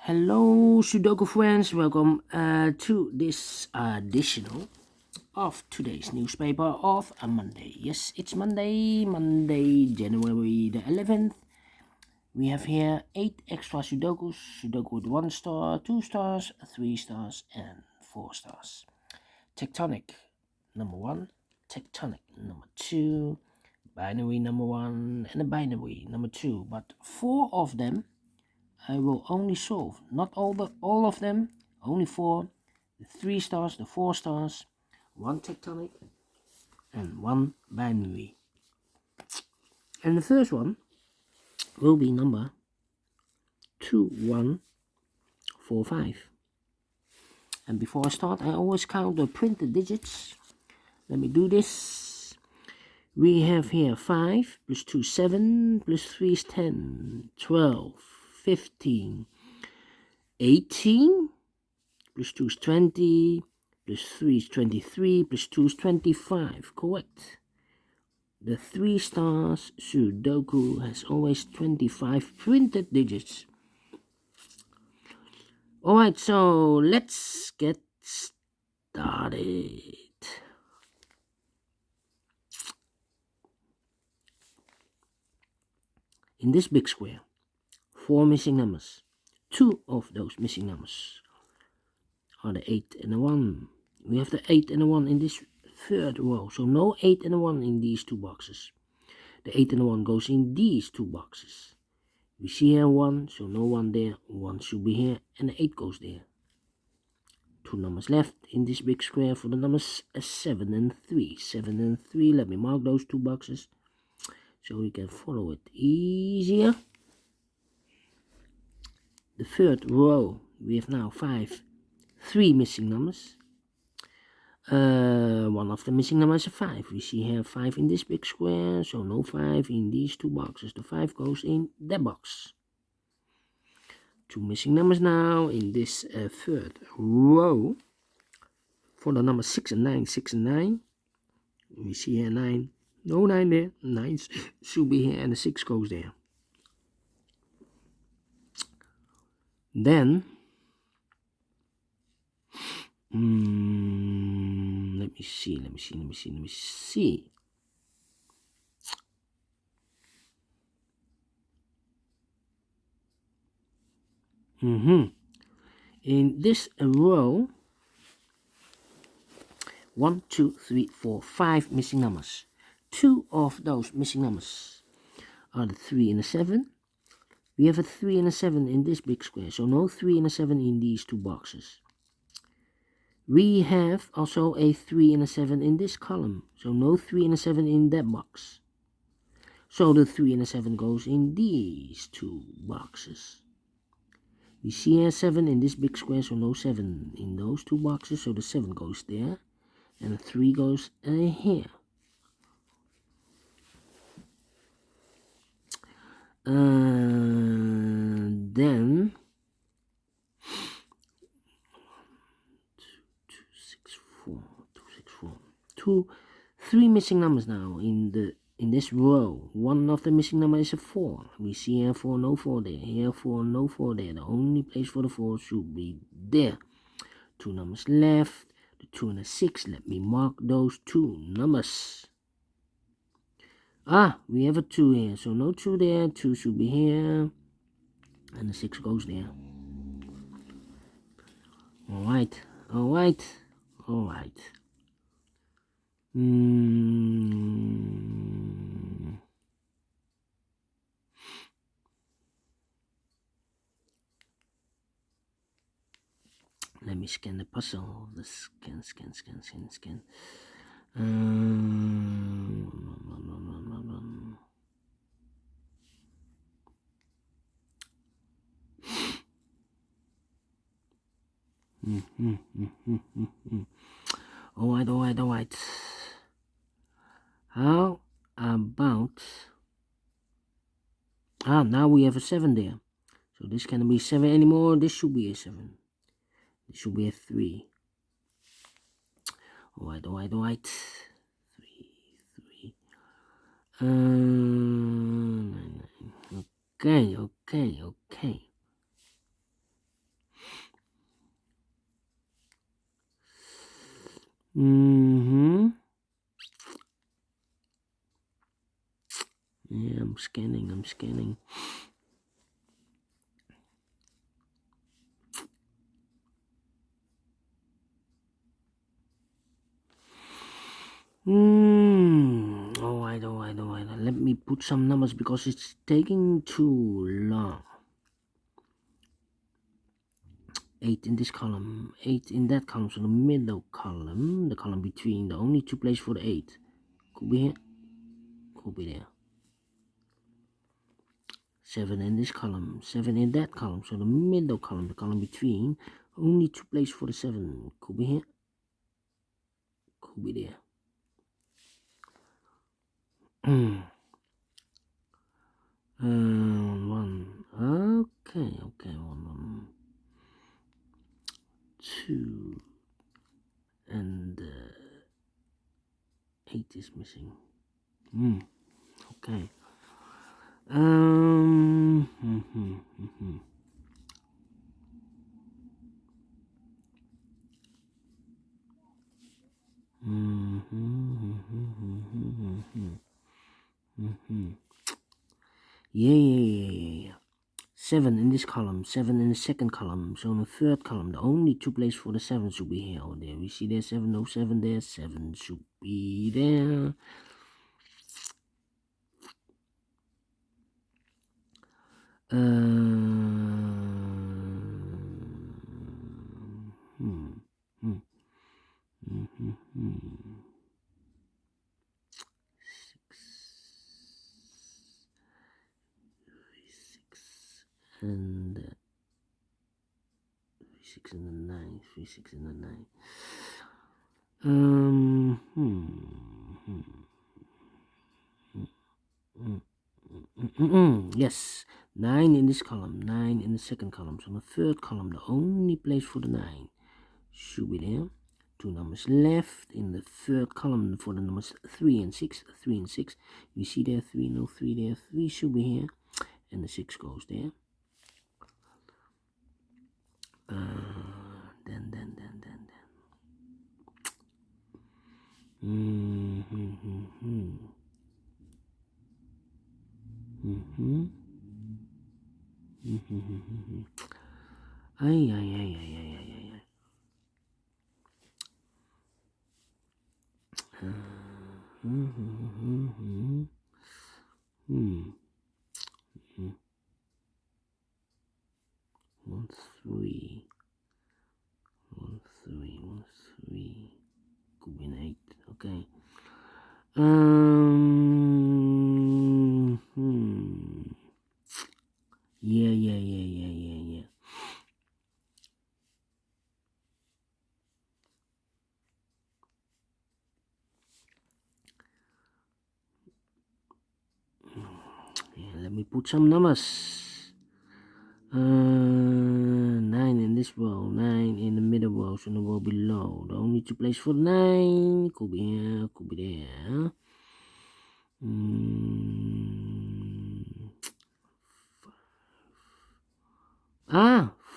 Hello, Sudoku friends. Welcome to this additional of today's newspaper of a Monday. Yes, it's Monday, January the 11th. We have here 8 extra Sudokus. Sudoku with 1 star, 2 stars, 3 stars, and 4 stars. Tectonic, number 1. Tectonic, number 2. Binary, number 1. And a binary, number 2. But 4 of them I will only solve, not all of them, only 4, the 3 stars, the 4 stars, 1 tectonic, and 1 binary. And the first one will be number 2145. And before I start, I always count the printed digits. Let me do this. We have here 5 plus 2 7 plus 3 is 10, 12, 15, 18. Plus 2 is 20, plus 3 is 23, plus 2 is 25. Correct. The 3 stars Sudoku has always 25 printed digits. Alright, so let's get started. In this big square, 4 missing numbers. 2 of those missing numbers are the 8 and the 1. We have the 8 and the 1 in this third row, so no 8 and a 1 in these 2 boxes. The 8 and the 1 goes in these 2 boxes. We see here 1, so no 1 there. 1 should be here, and the 8 goes there. 2 numbers left in this big square for the numbers 7 and 3. 7 and 3, let me mark those 2 boxes so we can follow it easier. The third row, we have now 3 missing numbers. One of the missing numbers is a 5. We see here 5 in this big square, so no 5 in these 2 boxes. The 5 goes in that box. 2 missing numbers now in this third row for the numbers 6 and 9. 6 and 9. We see here 9. No 9 there. 9 should be here, and the 6 goes there. Then let me see. In this row, 1, 2, 3, 4, 5 missing numbers. 2 of those missing numbers are the 3 and the 7. We have a 3 and a 7 in this big square, so no 3 and a 7 in these 2 boxes. We have also a 3 and a 7 in this column, so no 3 and a 7 in that box. So the 3 and a 7 goes in these 2 boxes. We see a 7 in this big square, so no 7 in those 2 boxes, so the 7 goes there, and the 3 goes here. Then 3 missing numbers now in this row. One of the missing numbers is a 4. We see here 4, no 4 there. Here 4, no 4 there. The only place for the 4 should be there. 2 numbers left. The 2 and the 6. Let me mark those 2 numbers. We have a 2 here. So no 2 there. 2 should be here. And the 6 goes there. Alright. Let me scan the puzzle. Scan. Alright. How about... now we have a 7 there. So this cannot be 7 anymore. This should be a 7. This should be a 3. Alright. 3. Okay. Mm-hmm. Yeah, I'm scanning. Alright. Let me put some numbers because it's taking too long. 8 in this column, 8 in that column, so the middle column, the column between, the only two places for the 8. Could be here, could be there. 7 in this column, 7 in that column, so the middle column, the column between, only two places for the 7. Could be here, could be there. 1, okay, 1, 2, and 8 is missing. Okay. Um, Yeah. 7 in this column, 7 in the second column, so in the third column, the only two places for the 7 should be here or there. We see there 7, no 7 there, 7 should be there. And 6 and the 9, 3, 6 and the 9. Yes, 9 in this column, 9 in the second column. So in the third column, the only place for the 9 should be there. Two numbers left in the third column for the numbers 3 and 6. 3 and 6. You see there 3, no 3 there. 3 should be here, and the 6 goes there. Then. Ay. One, three. Could be an 8. Okay. Yeah. Let me put some numbers. 9 in this row, 9 in the middle row, so the row below. The only two places for 9 could be here, could be there.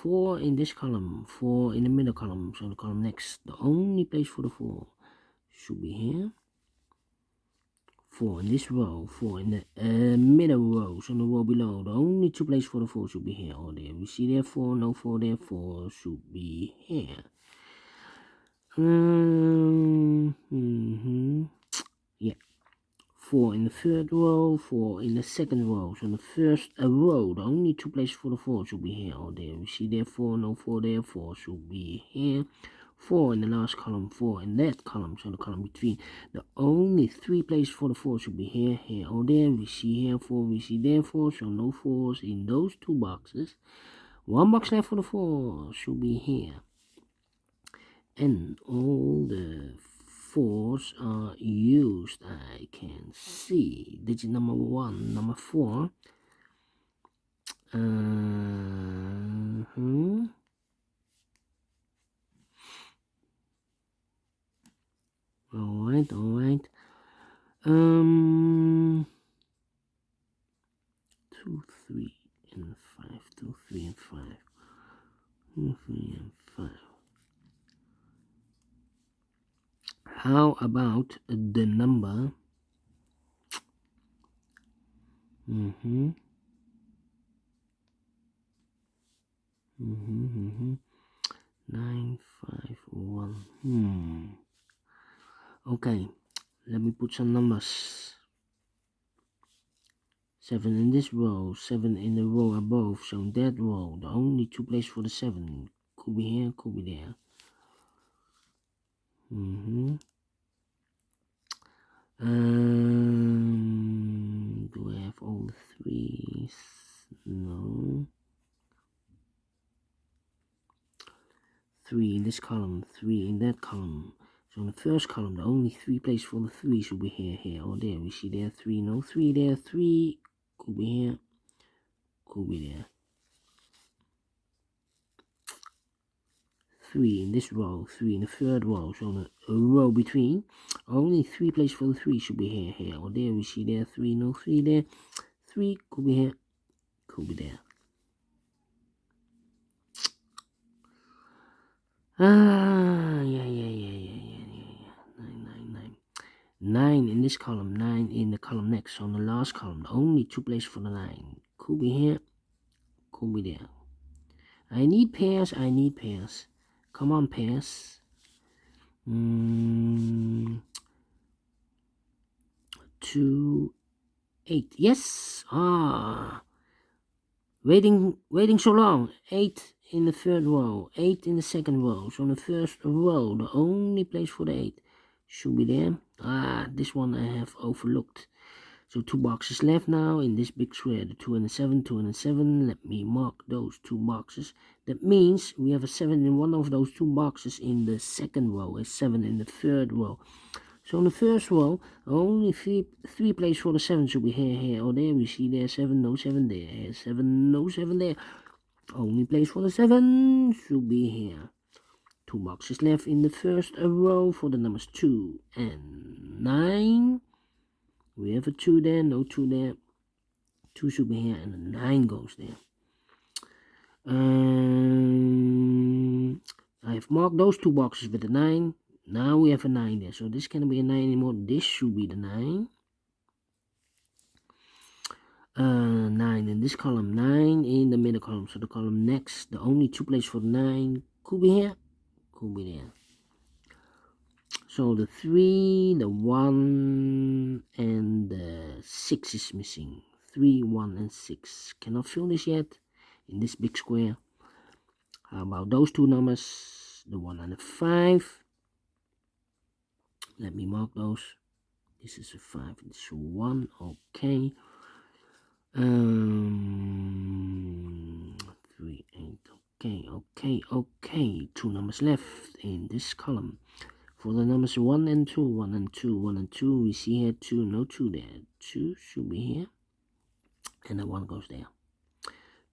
4 in this column, 4 in the middle column, so the column next. The only place for the 4 should be here. 4 in this row, 4 in the middle row, so the row below. The only two places for the 4 should be here or there. We see there 4, no 4 there, 4 should be here. Yeah. 4 in the third row, 4 in the second row. So in the first row, the only two places for the 4 should be here or there. We see there 4, no 4 there, 4 should be here. 4 in the last column, 4 in that column, so the column between. The only 3 places for the 4 should be here, here or there. We see here 4, we see there 4, so no 4s in those two boxes. 1 box left for the 4 should be here. And all the 4s are used. I can see digit number 1, number 4. All right. 2, 3, and 5. 2, 3, and 5. 2, 3, and 5. How about the number 951? Okay, let me put some numbers. 7 in this row, 7 in the row above, so in that row, the only two places for the 7 could be here, could be there. Do I have all the threes? No. 3 in this column, 3 in that column. So in the first column, the only 3 places for the 3 should be here, or there. We see there 3, no 3 there, 3 could be here, could be there. 3 in this row, 3 in the third row. So in a row between, only 3 places for the 3 should be here, or there. We see there 3, no 3 there, 3 could be here, could be there. Yeah. 9 in this column, 9 in the column next. So on the last column, the only two places for the 9 could be here, could be there. I need pairs. Come on, pairs. 2, 8. Yes. Waiting so long. 8 in the third row, 8 in the second row. So in the first row, the only place for the 8 should be there. This one I have overlooked. So 2 boxes left now in this big square, the 2 and the 7, 2 and the 7. Let me mark those 2 boxes. That means we have a 7 in one of those 2 boxes in the second row, a 7 in the third row. So in the first row, only three places for the 7 should be here, or there. We see there 7, no 7 there, 7, no 7 there. Only place for the 7 should be here. 2 boxes left in the first row for the numbers 2 and 9. We have a 2 there, no 2 there. 2 should be here, and the 9 goes there. I have marked those 2 boxes with the 9. Now we have a 9 there, so this cannot be a 9 anymore. This should be the 9. 9 in this column, 9 in the middle column. So the column next, the only 2 places for the 9 could be here, could be there. So the 3, the 1, and the 6 is missing. 3, 1, and 6. Cannot fill this yet in this big square. How about those 2 numbers? The 1 and the 5. Let me mark those. This is a 5, this is a 1. Okay. 3, 8. Okay. 2 numbers left in this column. For the numbers 1 and 2, 1 and 2, 1 and 2, we see here 2, no 2 there. 2 should be here, and the 1 goes there.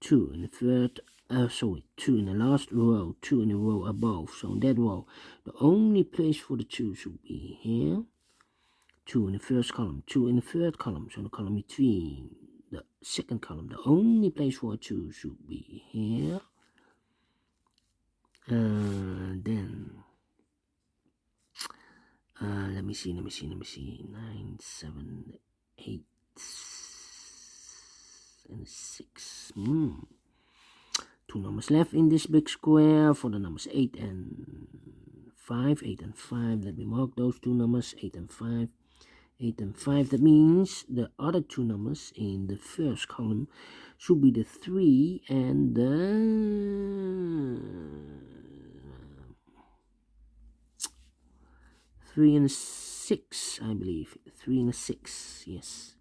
2 in the third, 2 in the last row, 2 in the row above. So in that row, the only place for the 2 should be here. 2 in the first column, 2 in the third column. So the column between the second column, the only place for a 2 should be here. Then let me see. 9, 7, 8, and 6. 2 numbers left in this big square for the numbers 8 and 5. 8 and 5. Let me mark those 2 numbers, 8 and 5. 8 and 5. That means the other 2 numbers in the first column should be the 3 and the 3 and 6, I believe. 3 and 6, yes.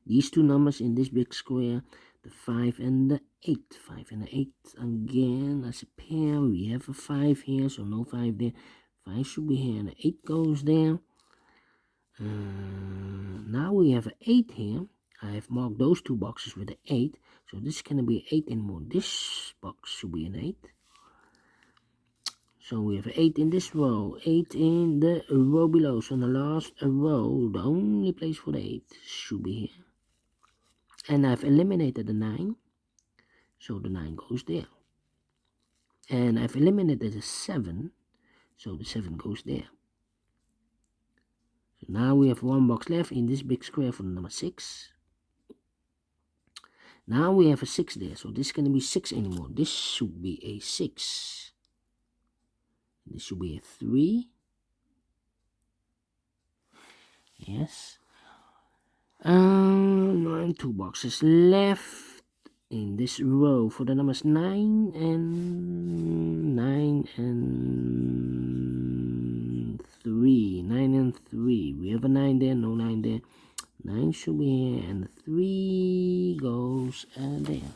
These 2 numbers in this big square, the 5 and the 8. 5 and the 8 again as a pair. We have a 5 here, so no 5 there. 5 should be here, and the 8 goes there. Now we have an 8 here. I have marked those 2 boxes with an 8, so this cannot be 8 anymore. This box should be an 8. So we have 8 in this row, 8 in the row below. So in the last row, the only place for the 8 should be here. And I've eliminated the 9, so the 9 goes there. And I've eliminated the 7, so the 7 goes there. So now we have 1 box left in this big square for the number 6. Now we have a 6 there, so this is going to be 6 anymore. This should be a 6. This should be a 3. Yes. 2 boxes left in this row for the numbers 9 and 3. 9 and 3. We have a 9 there, no 9 there. 9 should be here, and 3 goes there.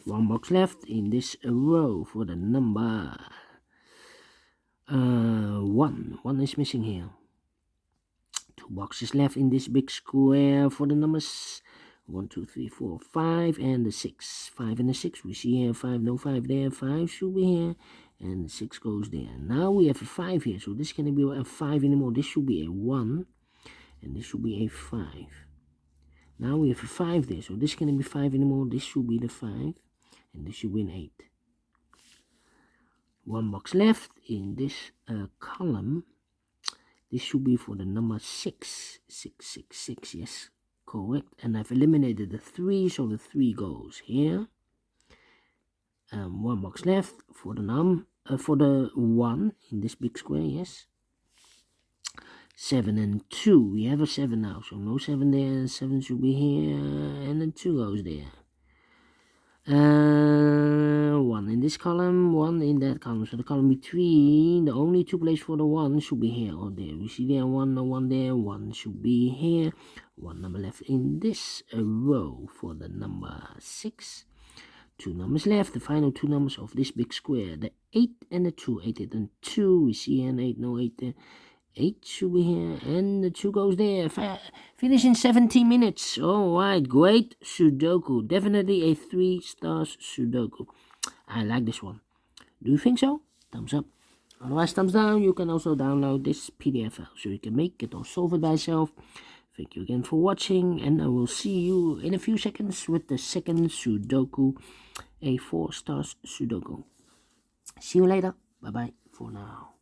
One box left in this row for the number 1. 1 is missing here. 2 boxes left in this big square for the numbers 1, 2, 3, 4, 5, and the 6. 5 and the 6. We see here 5, no 5 there. 5 should be here, and the 6 goes there. Now we have a 5 here, so this can be a 5 anymore. This should be a 1, and this should be a 5. Now we have a 5 there, so this can be 5 anymore. This should be the 5, and this should be an 8. 1 box left in this column. This should be for the number 6. 6, 6, 6, yes, correct. And I've eliminated the 3, so the 3 goes here. 1 box left for the 1 in this big square, yes. 7 and 2. We have a 7 now, so no 7 there. 7 should be here, and then 2 goes there. 1 in this column, 1 in that column. So the column between, the only 2 places for the 1 should be here or there. We see there 1, no 1 there. 1 should be here. 1 number left in this row for the number 6. 2 numbers left, the final 2 numbers of this big square. The 8 and the 2. 8 and 2. We see here an 8, no 8 there. 8 should be here, and the 2 goes there. Finish in 17 minutes. Alright, great Sudoku. Definitely a 3 stars Sudoku. I like this one. Do you think so? Thumbs up. Otherwise, thumbs down. You can also download this PDF file so you can make it or solve it by yourself. Thank you again for watching, and I will see you in a few seconds with the second Sudoku, a 4 stars Sudoku. See you later. Bye bye for now.